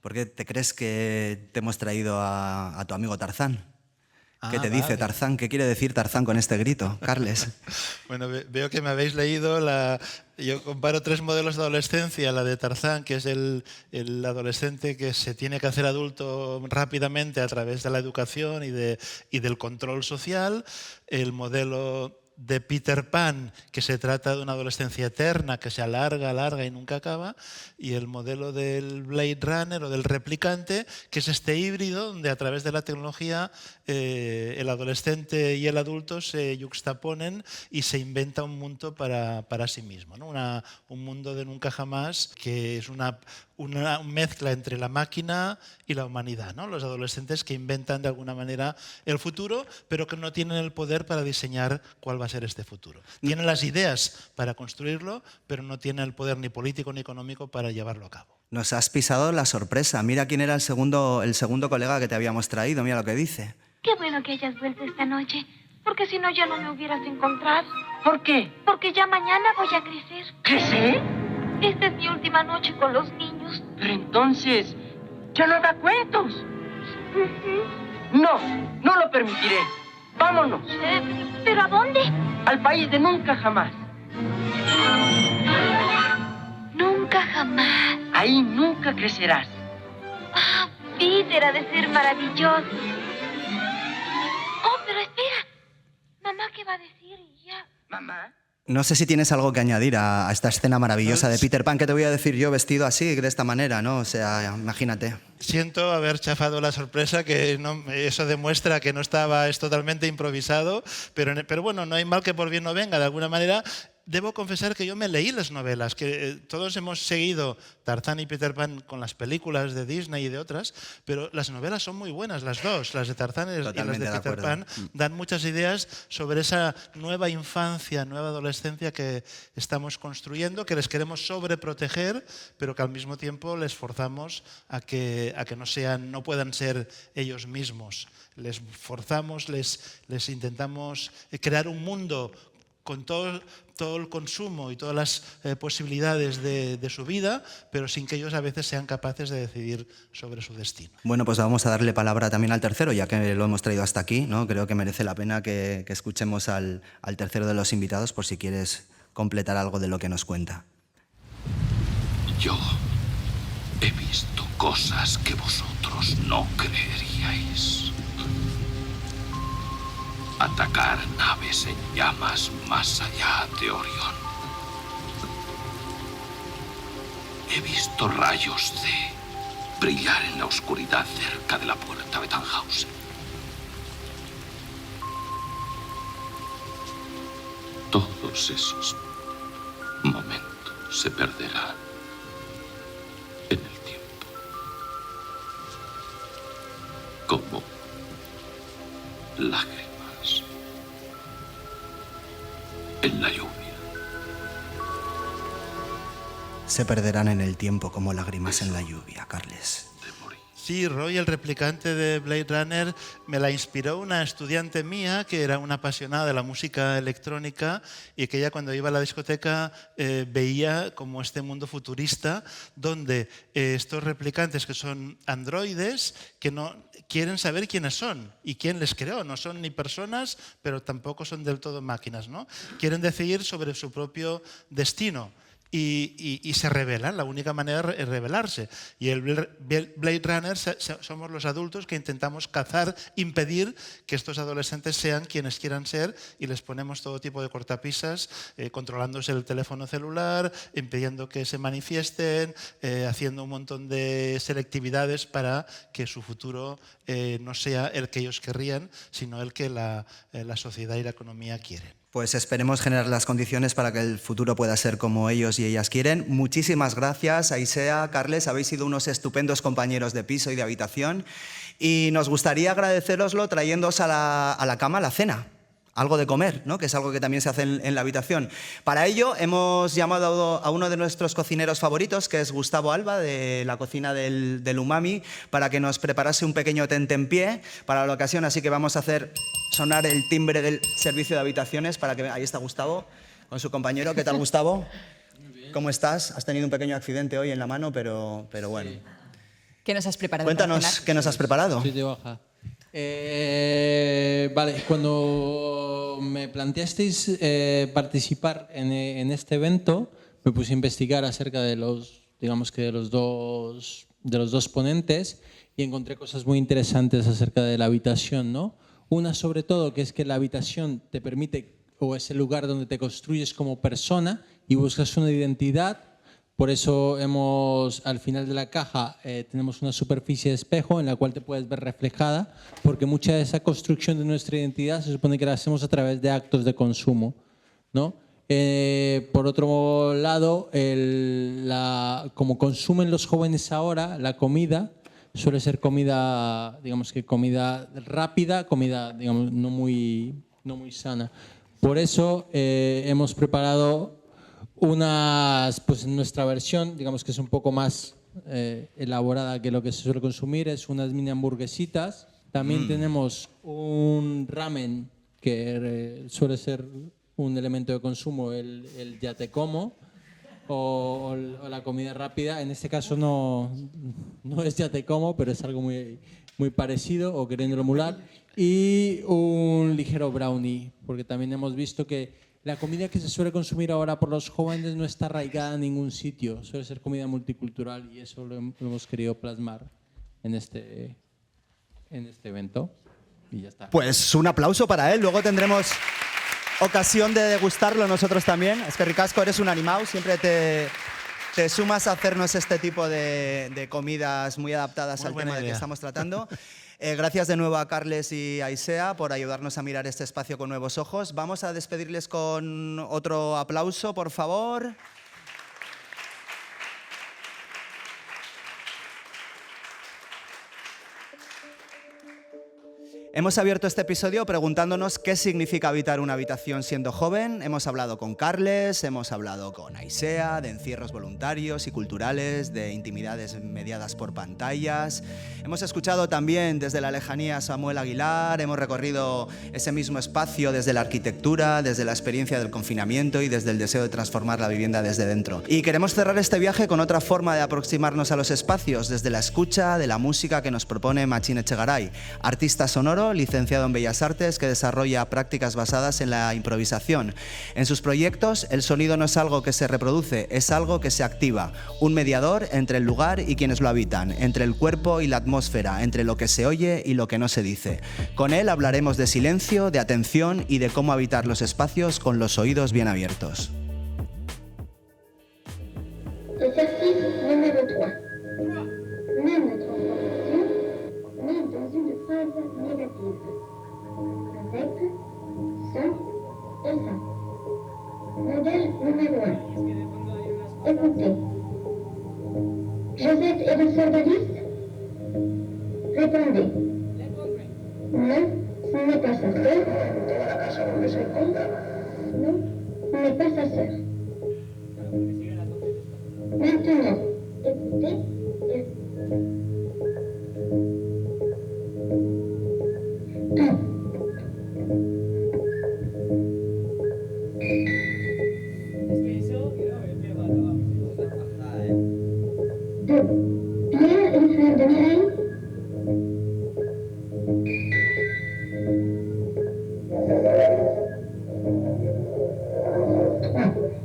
¿Por qué te crees que te hemos traído a tu amigo Tarzán? ¿Qué te dice Tarzán? ¿Qué quiere decir Tarzán con este grito, Carles? Bueno, veo que me habéis leído yo comparo 3 modelos de adolescencia, la de Tarzán, que es el adolescente que se tiene que hacer adulto rápidamente a través de la educación y del control social, el modelo de Peter Pan, que se trata de una adolescencia eterna que se alarga y nunca acaba, y el modelo del Blade Runner o del replicante, que es este híbrido donde a través de la tecnología el adolescente y el adulto se yuxtaponen y se inventa un mundo para sí mismo, ¿no? Un mundo de nunca jamás, que es una mezcla entre la máquina y la humanidad, ¿no? Los adolescentes que inventan de alguna manera el futuro, pero que no tienen el poder para diseñar cuál va a ser este futuro. Tienen las ideas para construirlo, pero no tienen el poder ni político ni económico para llevarlo a cabo. Nos has pisado la sorpresa. Mira quién era el segundo colega que te habíamos traído. Mira lo que dice. Qué bueno que hayas vuelto esta noche, porque si no ya no me hubieras encontrado. ¿Por qué? Porque ya mañana voy a crecer. ¿Crecer? Esta es mi última noche con los niños. Pero entonces, ya no da cuentos. No lo permitiré. Vámonos. ¿Pero a dónde? Al país de nunca jamás. Nunca jamás. Ahí nunca crecerás. Ah, Peter, ha de ser maravilloso. Oh, pero espera. Mamá, ¿qué va a decir? Y ya. Mamá. No sé si tienes algo que añadir a esta escena maravillosa de Peter Pan. ¿Qué te voy a decir yo vestido así, de esta manera, ¿no? O sea, imagínate. Siento haber chafado la sorpresa, que eso demuestra que no estaba, es totalmente improvisado, pero bueno, no hay mal que por bien no venga. De alguna manera, debo confesar que yo me leí las novelas, que todos hemos seguido Tarzán y Peter Pan con las películas de Disney y de otras, pero las novelas son muy buenas, las dos, las de Tarzán y las de Peter Pan, dan muchas ideas sobre esa nueva infancia, nueva adolescencia que estamos construyendo, que les queremos sobreproteger, pero que al mismo tiempo les forzamos a que no puedan ser ellos mismos. Les forzamos, les intentamos crear un mundo con todo el consumo y todas las posibilidades de su vida, pero sin que ellos a veces sean capaces de decidir sobre su destino. Bueno, pues vamos a darle palabra también al tercero, ya que lo hemos traído hasta aquí, ¿no? Creo que merece la pena que escuchemos al tercero de los invitados, por si quieres completar algo de lo que nos cuenta. Yo he visto cosas que vosotros no creeríais. Atacar naves en llamas más allá de Orión. He visto rayos de brillar en la oscuridad cerca de la puerta de Tannhausen. Todos esos momentos se perderán en el tiempo. Como lágrimas en la lluvia. Se perderán en el tiempo como lágrimas en la lluvia, Carles. Sí, Roy, el replicante de Blade Runner, me la inspiró una estudiante mía que era una apasionada de la música electrónica y que ella cuando iba a la discoteca veía como este mundo futurista donde estos replicantes que son androides que no quieren saber quiénes son y quién les creó. No son ni personas, pero tampoco son del todo máquinas, ¿no? Quieren decidir sobre su propio destino. Y se rebelan, la única manera es rebelarse. Y el Blade Runner somos los adultos que intentamos cazar, impedir que estos adolescentes sean quienes quieran ser y les ponemos todo tipo de cortapisas, controlándose el teléfono celular, impidiendo que se manifiesten, haciendo un montón de selectividades para que su futuro no sea el que ellos querrían, sino el que la sociedad y la economía quieren. Pues esperemos generar las condiciones para que el futuro pueda ser como ellos y ellas quieren. Muchísimas gracias, Aisea, Carles, habéis sido unos estupendos compañeros de piso y de habitación y nos gustaría agradecéroslo trayéndoos a la cama la cena. Algo de comer, ¿no? Que es algo que también se hace en la habitación. Para ello hemos llamado a uno de nuestros cocineros favoritos, que es Gustavo Alba, de la cocina del Umami, para que nos preparase un pequeño tentempié para la ocasión. Así que vamos a hacer sonar el timbre del servicio de habitaciones para que... Ahí está Gustavo, con su compañero. ¿Qué tal, Gustavo? Muy bien. ¿Cómo estás? Has tenido un pequeño accidente hoy en la mano, pero bueno. Sí. ¿Qué nos has preparado? Cuéntanos, ¿qué nos has preparado? Soy de baja. Vale, cuando me planteasteis participar en este evento, me puse a investigar acerca de los dos ponentes y encontré cosas muy interesantes acerca de la habitación, ¿no? Una sobre todo, que es que la habitación te permite, o es el lugar donde te construyes como persona y buscas una identidad. Por eso al final de la caja tenemos una superficie de espejo en la cual te puedes ver reflejada, porque mucha de esa construcción de nuestra identidad se supone que la hacemos a través de actos de consumo, ¿no? Por otro lado, como consumen los jóvenes ahora, la comida suele ser comida, digamos que comida rápida, comida, digamos, no muy sana. Por eso hemos preparado pues nuestra versión, digamos que es un poco más elaborada que lo que se suele consumir, es unas mini hamburguesitas. También tenemos un ramen que suele ser un elemento de consumo, el ya te como, o la comida rápida. En este caso no es ya te como, pero es algo muy, muy parecido, o queriéndolo emular. Y un ligero brownie, porque también hemos visto que La comida que se suele consumir ahora por los jóvenes no está arraigada en ningún sitio, suele ser comida multicultural y eso lo hemos querido plasmar en este evento. Y ya está. Pues un aplauso para él, luego tendremos ocasión de degustarlo nosotros también. Es que ricasco, eres un animao, siempre te sumas a hacernos este tipo de comidas muy adaptadas al tema del que estamos tratando. Gracias de nuevo a Carles y a Aisea por ayudarnos a mirar este espacio con nuevos ojos. Vamos a despedirles con otro aplauso, por favor. Hemos abierto este episodio preguntándonos qué significa habitar una habitación siendo joven. Hemos hablado con Carles, hemos hablado con Aisea, de encierros voluntarios y culturales, de intimidades mediadas por pantallas. Hemos escuchado también desde la lejanía a Samuel Aguilar, hemos recorrido ese mismo espacio desde la arquitectura, desde la experiencia del confinamiento y desde el deseo de transformar la vivienda desde dentro. Y queremos cerrar este viaje con otra forma de aproximarnos a los espacios, desde la escucha de la música que nos propone Machín Echegaray, artista sonoro, licenciado en Bellas Artes, que desarrolla prácticas basadas en la improvisación. En sus proyectos, el sonido no es algo que se reproduce, es algo que se activa, un mediador entre el lugar y quienes lo habitan, entre el cuerpo y la atmósfera, entre lo que se oye y lo que no se dice. Con él hablaremos de silencio, de atención y de cómo habitar los espacios con los oídos bien abiertos. Exercice numéro 3. Même notre information, mais dans une phrase négative. Avec, sans et sans. Modèle numéro 1. Écoutez. Josette est de sœur d'Alice? Répondez. Non, ce n'est pas sa sœur. Non, ce n'est pas sa sœur. Maintenant, écoutez et... Pierre est le frère de Mireille?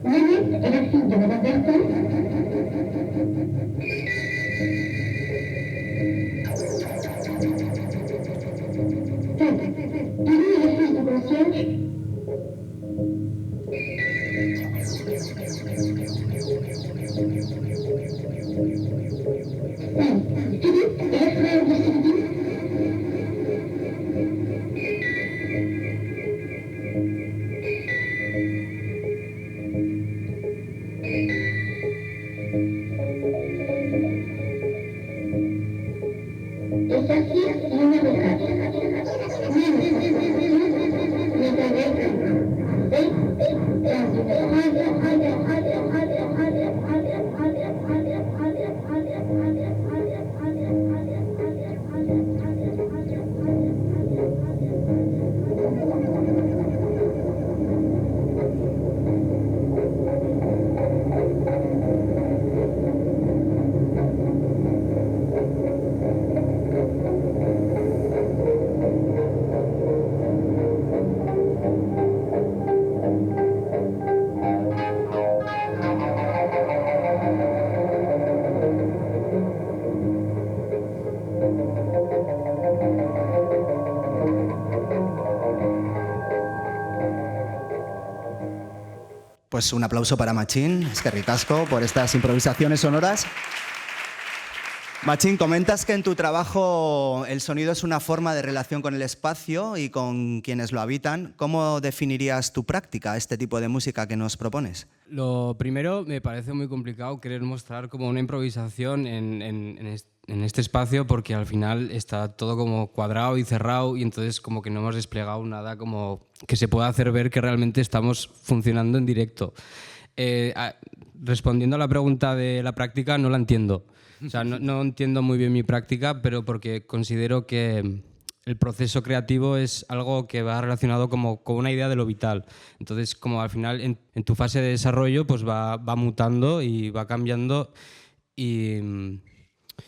Nanette est la fille de Madame Bertin? Billy est la fille du concierge? Philippe est le frère de Sylvie? Exercice numéro 4. Pues un aplauso para Machín, es que ricasco por estas improvisaciones sonoras. Machín, comentas que en tu trabajo el sonido es una forma de relación con el espacio y con quienes lo habitan. ¿Cómo definirías tu práctica, este tipo de música que nos propones? Lo primero, me parece muy complicado querer mostrar como una improvisación en este espacio, porque al final está todo como cuadrado y cerrado y entonces como que no hemos desplegado nada como que se pueda hacer ver que realmente estamos funcionando en directo. Respondiendo a la pregunta de la práctica, no la entiendo. O sea, no entiendo muy bien mi práctica, pero porque considero que el proceso creativo es algo que va relacionado como con una idea de lo vital. Entonces, como al final en tu fase de desarrollo pues va mutando y va cambiando y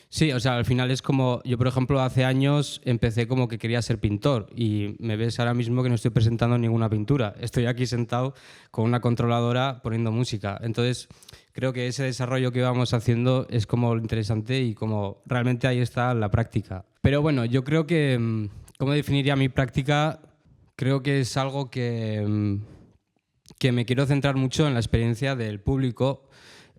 Sí, o sea, al final es como, yo por ejemplo hace años empecé como que quería ser pintor y me ves ahora mismo que no estoy presentando ninguna pintura. Estoy aquí sentado con una controladora poniendo música. Entonces creo que ese desarrollo que vamos haciendo es como interesante y como realmente ahí está la práctica. Pero bueno, yo creo que, ¿cómo definiría mi práctica? Creo que es algo que me quiero centrar mucho en la experiencia del público.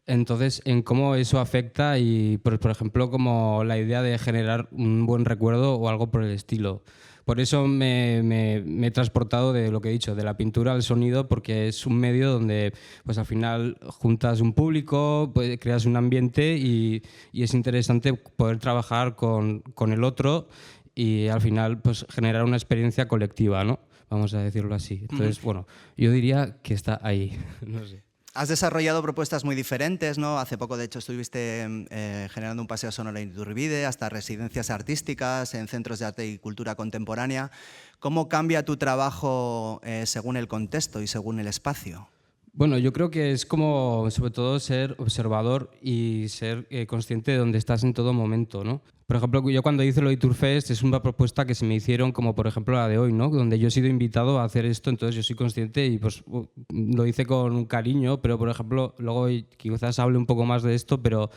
Entonces, en cómo eso afecta y, por ejemplo, como la idea de generar un buen recuerdo o algo por el estilo. Por eso me he transportado de lo que he dicho, de la pintura al sonido, porque es un medio donde pues, al final juntas un público, pues, creas un ambiente y es interesante poder trabajar con el otro y al final pues, generar una experiencia colectiva, ¿no? Vamos a decirlo así. Entonces, bueno, yo diría que está ahí. No sé. Has desarrollado propuestas muy diferentes, ¿no? Hace poco, de hecho, estuviste generando un paseo sonoro en Iturbide, hasta residencias artísticas en centros de arte y cultura contemporánea. ¿Cómo cambia tu trabajo según el contexto y según el espacio? Bueno, yo creo que es como, sobre todo, ser observador y ser consciente de dónde estás en todo momento, ¿no? Por ejemplo, yo cuando hice lo de Iturfest es una propuesta que se me hicieron como, por ejemplo, la de hoy, ¿no? Donde yo he sido invitado a hacer esto, entonces yo soy consciente y pues lo hice con un cariño, pero, por ejemplo, luego quizás hable un poco más de esto, pero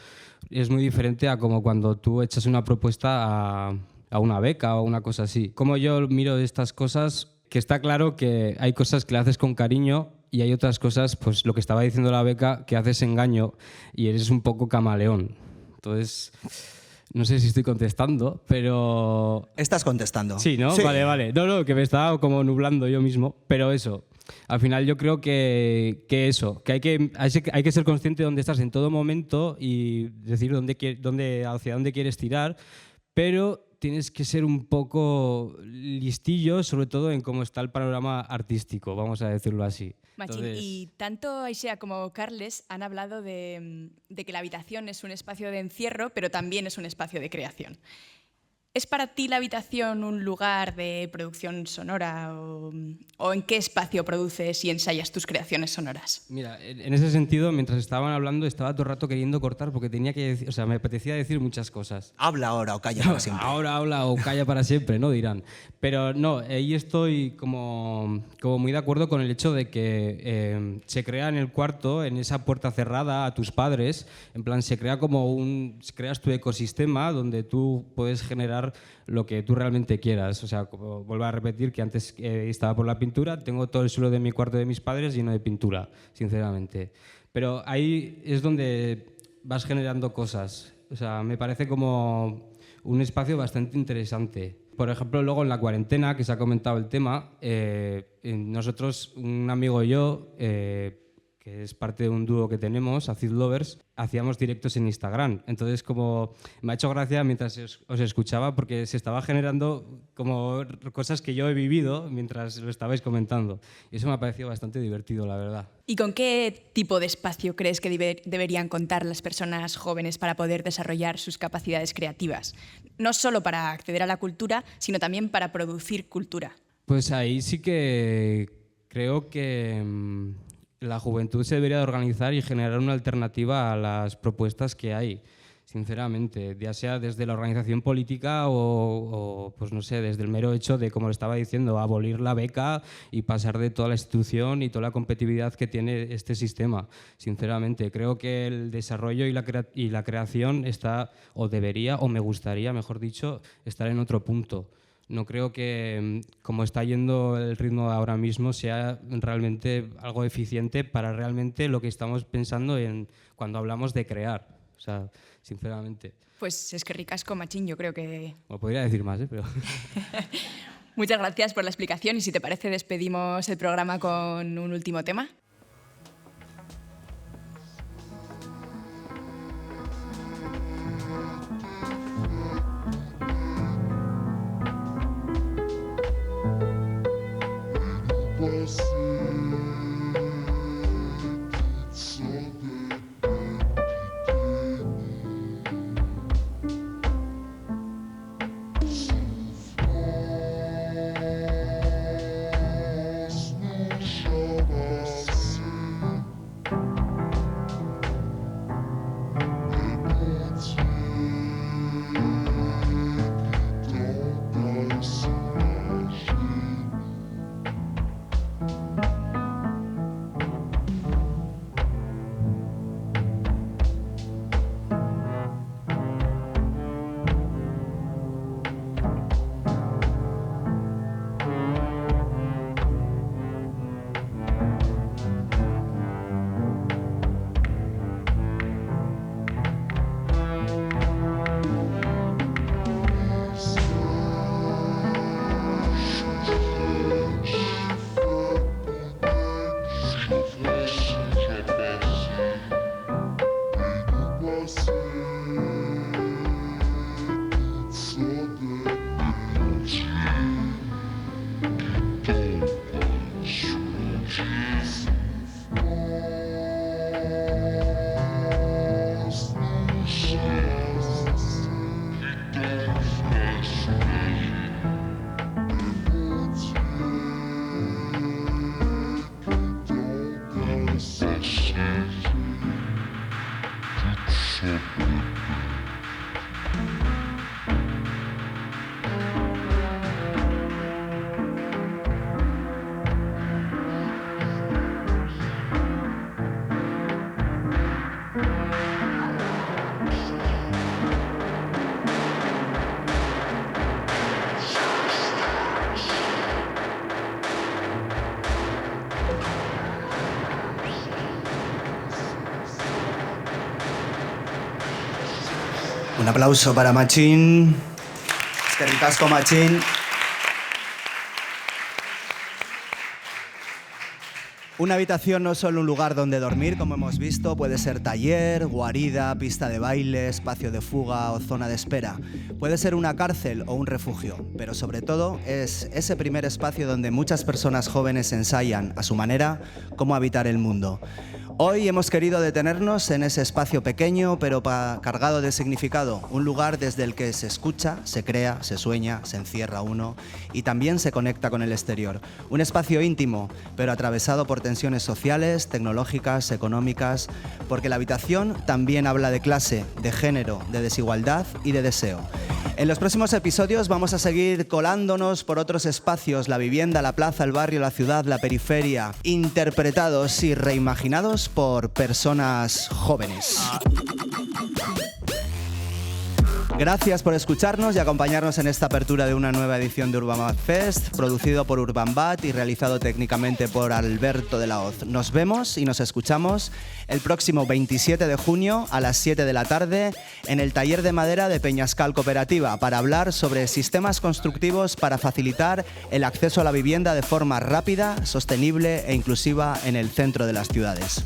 es muy diferente a como cuando tú echas una propuesta a una beca o una cosa así. Como yo miro estas cosas, que está claro que hay cosas que le haces con cariño y hay otras cosas, pues lo que estaba diciendo la beca, que haces engaño y eres un poco camaleón. Entonces, no sé si estoy contestando, pero... Estás contestando. Sí, ¿no? Sí. Vale. No, que me estaba como nublando yo mismo, pero eso. Al final yo creo que hay que ser consciente de dónde estás en todo momento y decir hacia dónde quieres tirar, pero tienes que ser un poco listillo, sobre todo en cómo está el panorama artístico, vamos a decirlo así. Machín, Entonces... y tanto Aisea como Carles han hablado de que la habitación es un espacio de encierro, pero también es un espacio de creación. ¿Es para ti la habitación un lugar de producción sonora o en qué espacio produces y ensayas tus creaciones sonoras? Mira, en ese sentido, mientras estaban hablando, estaba todo el rato queriendo cortar porque tenía que decir, o sea, me apetecía decir muchas cosas. Habla ahora o calla para siempre. Ahora habla o calla para siempre, ¿no? Dirán. Pero no, ahí estoy como muy de acuerdo con el hecho de que se crea en el cuarto, en esa puerta cerrada a tus padres, en plan, se crea creas tu ecosistema donde tú puedes generar lo que tú realmente quieras. O sea, vuelvo a repetir que antes estaba por la pintura, tengo todo el suelo de mi cuarto de mis padres lleno de pintura, sinceramente. Pero ahí es donde vas generando cosas. O sea, me parece como un espacio bastante interesante. Por ejemplo, luego en la cuarentena, que se ha comentado el tema, nosotros, un amigo y yo, que es parte de un dúo que tenemos, Acid Lovers, hacíamos directos en Instagram. Entonces, como me ha hecho gracia mientras os escuchaba, porque se estaba generando como cosas que yo he vivido mientras lo estabais comentando. Y eso me ha parecido bastante divertido, la verdad. ¿Y con qué tipo de espacio crees que deberían contar las personas jóvenes para poder desarrollar sus capacidades creativas? No solo para acceder a la cultura, sino también para producir cultura. Pues ahí sí que creo que la juventud se debería de organizar y generar una alternativa a las propuestas que hay, sinceramente, ya sea desde la organización política o pues no sé, desde el mero hecho de, como lo estaba diciendo, abolir la beca y pasar de toda la institución y toda la competitividad que tiene este sistema. Sinceramente, creo que el desarrollo y la creación está, o debería, o me gustaría, mejor dicho, estar en otro punto. No creo que, como está yendo el ritmo ahora mismo, sea realmente algo eficiente para realmente lo que estamos pensando cuando hablamos de crear. O sea, sinceramente. Pues es que ricasco, Machín, yo creo que... Lo podría decir más, pero... Muchas gracias por la explicación y si te parece despedimos el programa con un último tema. Un aplauso para Machín. Es que ricasco, Machín. Una habitación no es solo un lugar donde dormir, como hemos visto, puede ser taller, guarida, pista de baile, espacio de fuga o zona de espera. Puede ser una cárcel o un refugio, pero sobre todo es ese primer espacio donde muchas personas jóvenes ensayan, a su manera, cómo habitar el mundo. Hoy hemos querido detenernos en ese espacio pequeño pero cargado de significado, un lugar desde el que se escucha, se crea, se sueña, se encierra uno y también se conecta con el exterior. Un espacio íntimo pero atravesado por tensiones sociales, tecnológicas, económicas, porque la habitación también habla de clase, de género, de desigualdad y de deseo. En los próximos episodios vamos a seguir colándonos por otros espacios, la vivienda, la plaza, el barrio, la ciudad, la periferia, interpretados y reimaginados por personas jóvenes. Gracias por escucharnos y acompañarnos en esta apertura de una nueva edición de Urbanbat Fest, producido por Urbanbat y realizado técnicamente por Alberto de la Hoz. Nos vemos y nos escuchamos el próximo 27 de junio a las 7 de la tarde en el taller de madera de Peñascal Cooperativa para hablar sobre sistemas constructivos para facilitar el acceso a la vivienda de forma rápida, sostenible e inclusiva en el centro de las ciudades.